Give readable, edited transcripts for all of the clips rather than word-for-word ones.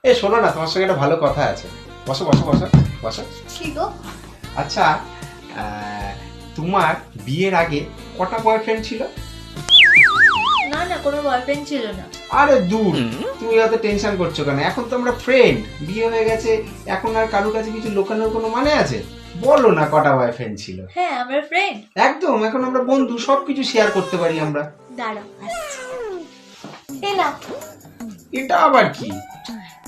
এ শোনো না, তোমার সঙ্গে একটা ভালো কথা আছে। বসো বসো বসো বসো। কি গো? আচ্ছা, তোমার বিয়ের আগে কটা বয়ফ্রেন্ড ছিল? না না, কোনো বয়ফ্রেন্ড ছিল না। আরে দূর, তুমি অত টেনশন করছো কেন? এখন তো আমরা ফ্রেন্ড, বিয়ে হয়ে গেছে, এখন আর কারোর কাছে কিছু লুকানোর কোনো মানে আছে? বলো না কটা বয়ফ্রেন্ড ছিল। হ্যাঁ, আমরা ফ্রেন্ড। একদম, এখন আমরা বন্ধু, সবকিছু শেয়ার করতে পারি আমরা। দাঁড়াও, আসছি। এই নাও। এটা আবার কি?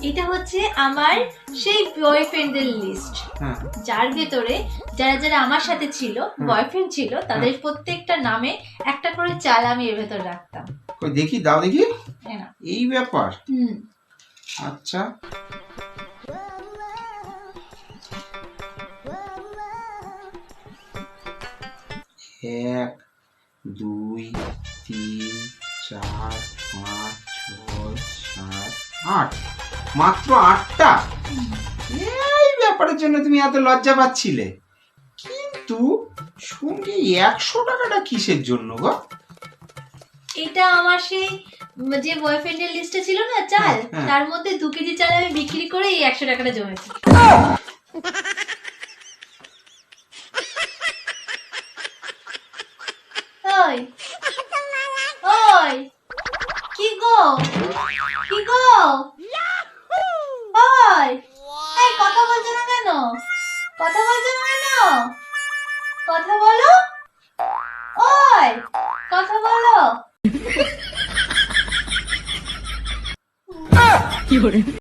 এটা হচ্ছে আমার সেই বয়ফ্রেন্ডের লিস্ট, হ্যাঁ, যার ভেতরে যারা যারা আমার সাথে ছিল, বয়ফ্রেন্ড ছিল, তাদের প্রত্যেকটা নামে একটা করে চাল আমি এর ভেতর রাখতাম। কই দেখি, দাও দেখি। এই নাও। এই ব্যাপার? হুম। আচ্ছা, এক, দুই, তিন, চার, পাঁচ, ছয়, সাত, আট। মাত্র 8টা? এই ব্যাপারের জন্য তুমি এত লজ্জা পাচ্ছিলে? কিন্তু সঙ্গে 100 টাকাটা কিসের জন্য গো? এটা আমার সেই যে বয়ফ্রেন্ডের লিস্টে ছিল না চাল, হ্যাঁ। তার মধ্যে 2 কেজি চাল আমি বিক্রি করে এই 100 টাকাটা জমেছি। ওই ওই, কি গো? কি গো? ওই, এই কথা বলছো না কেন? কথা বলছো না কেন? কথা বলো। ওই, কথা বলো।